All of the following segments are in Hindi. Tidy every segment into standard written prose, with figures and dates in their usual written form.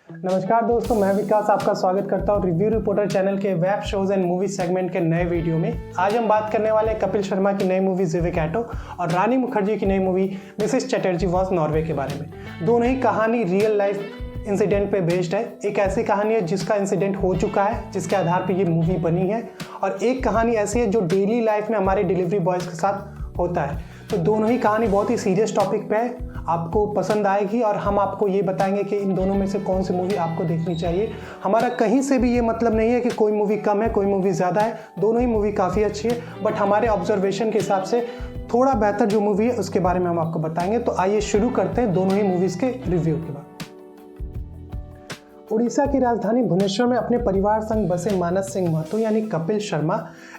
नमस्कार दोस्तों, मैं विकास आपका स्वागत करता हूँ रिव्यू रिपोर्टर चैनल के web shows and movie segment के नए वीडियो में। आज हम बात करने वाले हैं कपिल शर्मा की नई मूवी ज़िविगैटो और रानी मुखर्जी की नई movie Mrs Chatterjee was Norway के बारे में। दोनों ही कहानी रियल लाइफ इंसिडेंट पे बेस्ड है। एक ऐसी कहानी है जिसका इंसिडेंट हो चुका है, जिसके आधार पर ये मूवी बनी है, और एक कहानी ऐसी है जो डेली लाइफ में हमारे डिलीवरी बॉयज़ के साथ होता है। तो दोनों ही कहानी बहुत ही सीरियस टॉपिक पे है, आपको पसंद आएगी और हम आपको ये बताएंगे कि इन दोनों में से कौन सी मूवी आपको देखनी चाहिए। हमारा कहीं से भी ये मतलब नहीं है कि कोई मूवी कम है, कोई मूवी ज़्यादा है। दोनों ही मूवी काफ़ी अच्छी है, बट हमारे ऑब्जर्वेशन के हिसाब से थोड़ा बेहतर जो मूवी है उसके बारे में हम आपको बताएंगे। तो आइए शुरू करते हैं दोनों ही मूवीज़ के रिव्यू के बाद। उड़ीसा की राजधानी भुवनेश्वर में अपने परिवार संग बसे मानस सिंह महतो यानी कपिल शर्मा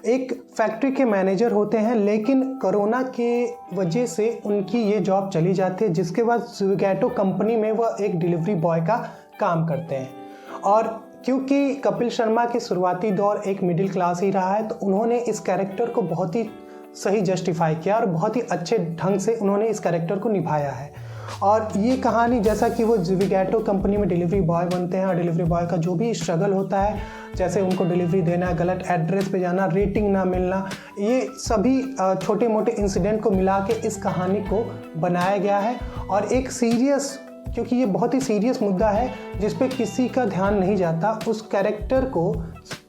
एक फैक्ट्री के मैनेजर होते हैं, लेकिन कोरोना के वजह से उनकी ये जॉब चली जाती है, जिसके बाद ज़िविगैटो कंपनी में वह एक डिलीवरी बॉय का काम करते हैं। और क्योंकि कपिल शर्मा के शुरुआती दौर एक मिडिल क्लास ही रहा है, तो उन्होंने इस कैरेक्टर को बहुत ही सही जस्टिफाई किया और बहुत ही अच्छे ढंग से उन्होंने इस कैरेक्टर को निभाया है। और ये कहानी, जैसा कि वो ज़िविगैटो कंपनी में डिलीवरी बॉय बनते हैं और डिलीवरी बॉय का जो भी स्ट्रगल होता है, जैसे उनको डिलीवरी देना, गलत एड्रेस पे जाना, रेटिंग ना मिलना, ये सभी छोटे मोटे इंसिडेंट को मिला के इस कहानी को बनाया गया है। और एक सीरियस, क्योंकि ये बहुत ही सीरियस मुद्दा है जिस पे किसी का ध्यान नहीं जाता, उस कैरेक्टर को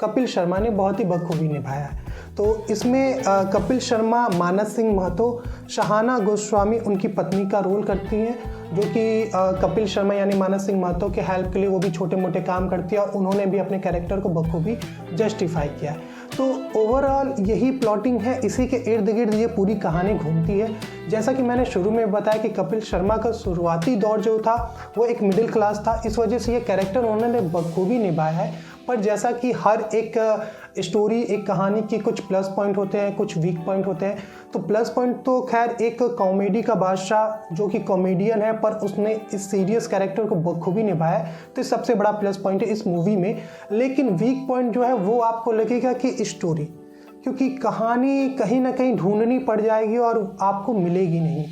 कपिल शर्मा ने बहुत ही बखूबी निभाया है। तो इसमें कपिल शर्मा, मानस सिंह महतो, शहाना गोस्वामी उनकी पत्नी का रोल करती हैं, जो कि कपिल शर्मा यानी मानस सिंह महतो के हेल्प के लिए वो भी छोटे मोटे काम करती है और उन्होंने भी अपने कैरेक्टर को बखूबी जस्टिफाई किया है। तो ओवरऑल यही प्लॉटिंग है, इसी के इर्द गिर्द ये पूरी कहानी घूमती है। जैसा कि मैंने शुरू में बताया कि कपिल शर्मा का शुरुआती दौर जो था वो एक मिडिल क्लास था, इस वजह से ये कैरेक्टर उन्होंने बखूबी निभाया है। पर जैसा कि हर एक स्टोरी, एक कहानी की कुछ प्लस पॉइंट होते हैं, कुछ वीक पॉइंट होते हैं। तो प्लस पॉइंट तो खैर एक कॉमेडी का बादशाह जो कि कॉमेडियन है, पर उसने इस सीरियस कैरेक्टर को बखूबी निभाया, तो सबसे बड़ा प्लस पॉइंट है इस मूवी में। लेकिन वीक पॉइंट जो है वो आपको लगेगा कि स्टोरी, क्योंकि कहानी कहीं ना कहीं ढूंढनी पड़ जाएगी और आपको मिलेगी नहीं।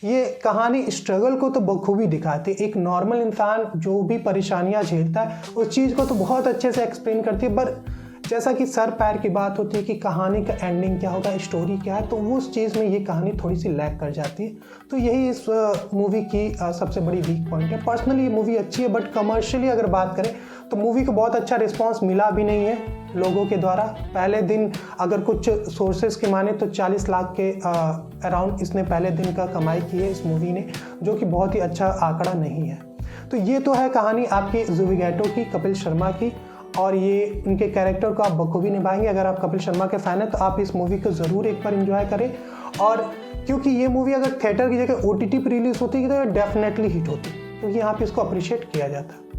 ये कहानी स्ट्रगल को तो बखूबी दिखाती है, एक नॉर्मल इंसान जो भी परेशानियां झेलता है उस चीज़ को तो बहुत अच्छे से एक्सप्लेन करती है। पर जैसा कि सर पैर की बात होती है कि कहानी का एंडिंग क्या होगा, स्टोरी क्या है, तो वो उस चीज़ में ये कहानी थोड़ी सी लैग कर जाती है। तो यही इस मूवी की सबसे बड़ी वीक पॉइंट है। पर्सनली ये मूवी अच्छी है, बट कमर्शियली अगर बात करें तो मूवी को बहुत अच्छा रिस्पांस मिला भी नहीं है लोगों के द्वारा। पहले दिन अगर कुछ सोर्सेज की माने तो 40 लाख के अराउंड इसने पहले दिन का कमाई की है इस मूवी ने, जो कि बहुत ही अच्छा आंकड़ा नहीं है। तो ये तो है कहानी आपकी ज़िविगैटो की, कपिल शर्मा की, और ये उनके कैरेक्टर को आप बखूबी निभाएंगे। अगर आप कपिल शर्मा के फ़ैन हैं तो आप इस मूवी को ज़रूर एक बार एंजॉय करें। और क्योंकि ये मूवी अगर थिएटर की जगह OTT पर रिलीज होती तो डेफिनेटली हिट होती, क्योंकि यहाँ पे इसको अप्रिशिएट किया जाता है।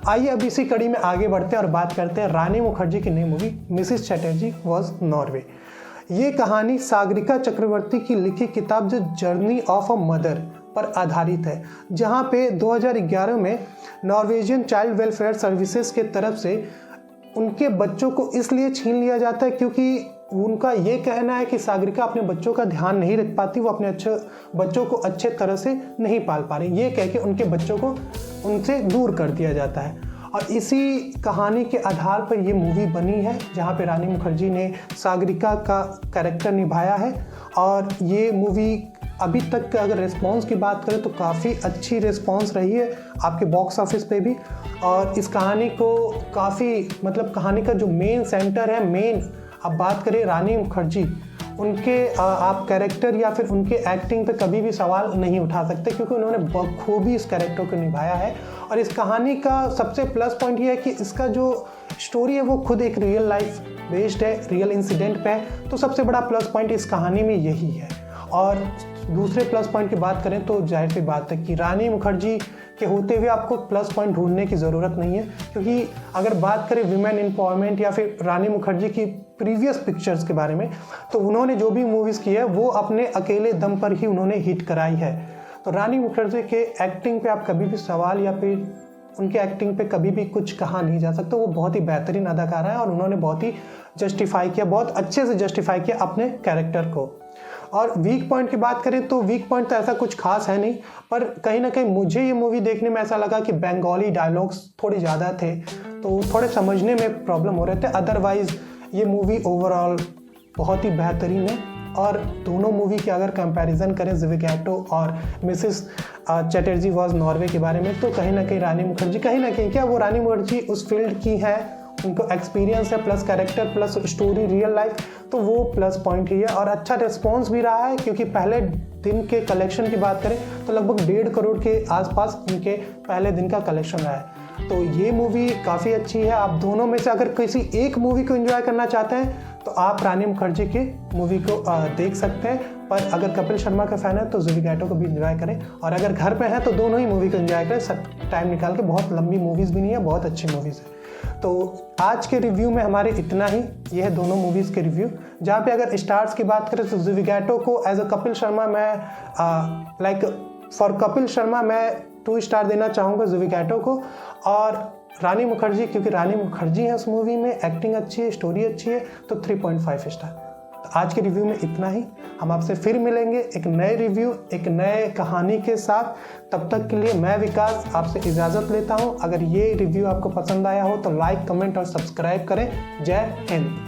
आइए अब इसी कड़ी में आगे बढ़ते हैं और बात करते हैं रानी मुखर्जी की नई movie Mrs Chatterjee was Norway. ये कहानी सागरिका चक्रवर्ती की लिखी किताब the journey of a mother पर आधारित है, जहां पे 2011 में नॉर्वेजियन चाइल्ड वेलफेयर सर्विसेज के तरफ से उनके बच्चों को इसलिए छीन लिया जाता है क्योंकि उनका ये कहना है कि सागरिका अपने बच्चों का ध्यान नहीं रख पाती, वो अपने बच्चों को अच्छे तरह से नहीं पाल पा रही, ये कह के उनके बच्चों को उनसे दूर कर दिया जाता है। और इसी कहानी के आधार पर ये मूवी बनी है, जहाँ पे रानी मुखर्जी ने सागरिका का कैरेक्टर निभाया है। और ये मूवी अभी तक का अगर रिस्पांस की बात करें तो काफ़ी अच्छी रिस्पांस रही है आपके बॉक्स ऑफिस पे भी। और इस कहानी को काफ़ी, मतलब कहानी का जो मेन सेंटर है, मेन अब बात करें रानी मुखर्जी, उनके आप कैरेक्टर या फिर उनके एक्टिंग पे कभी भी सवाल नहीं उठा सकते, क्योंकि उन्होंने बखूबी इस कैरेक्टर को निभाया है। और इस कहानी का सबसे प्लस पॉइंट ये है कि इसका जो स्टोरी है वो खुद एक रियल लाइफ बेस्ड है, रियल इंसिडेंट पे है। तो सबसे बड़ा प्लस पॉइंट इस कहानी में यही है। और दूसरे प्लस पॉइंट की बात करें तो जाहिर सी बात है कि रानी मुखर्जी के होते हुए आपको प्लस पॉइंट ढूंढने की ज़रूरत नहीं है, क्योंकि अगर बात करें विमेन एम्पावरमेंट या फिर रानी मुखर्जी की प्रीवियस पिक्चर्स के बारे में, तो उन्होंने जो भी मूवीज़ की है वो अपने अकेले दम पर ही उन्होंने हिट कराई है। तो रानी मुखर्जी के एक्टिंग पे आप कभी भी सवाल या फिर उनके एक्टिंग पे कभी भी कुछ कहा नहीं जा सकता। वो बहुत ही बेहतरीन अदाकारा है और उन्होंने बहुत ही जस्टिफाई किया, बहुत अच्छे से जस्टिफाई किया अपने कैरेक्टर को। और वीक पॉइंट की बात करें तो वीक पॉइंट तो ऐसा कुछ खास है नहीं, पर कहीं ना कहीं मुझे ये मूवी देखने में ऐसा लगा कि बंगाली डायलॉग्स थोड़े ज़्यादा थे, तो थोड़े समझने में प्रॉब्लम हो रहे थे। अदरवाइज़ ये मूवी ओवरऑल बहुत ही बेहतरीन है। और दोनों मूवी की अगर कंपैरिजन करें ज़िविगैटो और मिसेस चटर्जी वॉज नॉर्वे के बारे में, तो कहीं ना कहीं रानी मुखर्जी, कहीं ना कहीं क्या वो रानी मुखर्जी उस फील्ड की है, उनको एक्सपीरियंस है, plus character plus story real life, तो वो प्लस पॉइंट ही है। और अच्छा रिस्पॉन्स भी रहा है, क्योंकि पहले दिन के कलेक्शन की बात करें तो लगभग 1.5 करोड़ के आसपास इनके पहले दिन का कलेक्शन रहा है। तो ये मूवी काफ़ी अच्छी है। आप दोनों में से अगर किसी एक मूवी को एंजॉय करना चाहते हैं तो आप रानी मुखर्जी के मूवी को देख सकते हैं, पर अगर कपिल शर्मा का फ़ैन है तो ज़िविगैटो को भी एंजॉय करें, और अगर घर पे हैं तो दोनों ही मूवी को एंजॉय करें, सब टाइम निकाल के। बहुत लंबी मूवीज़ भी नहीं है, बहुत अच्छी मूवीज़ है। तो आज के रिव्यू में हमारे इतना ही। ये है दोनों मूवीज़ के रिव्यू, जहाँ पे अगर स्टार्स की बात करें तो ज़िविगैटो को एज अ कपिल शर्मा मैं फॉर कपिल शर्मा मैं 2 स्टार देना चाहूँगा ज़िविगैटो को। और रानी मुखर्जी, क्योंकि रानी मुखर्जी है उस मूवी में, एक्टिंग अच्छी है, स्टोरी अच्छी है, तो 3.5 स्टार। तो आज के रिव्यू में इतना ही। हम आपसे फिर मिलेंगे एक नए रिव्यू, एक नए कहानी के साथ। तब तक के लिए मैं विकास आपसे इजाज़त लेता हूँ। अगर ये रिव्यू आपको पसंद आया हो तो लाइक, कमेंट और सब्सक्राइब करें। जय हिंद।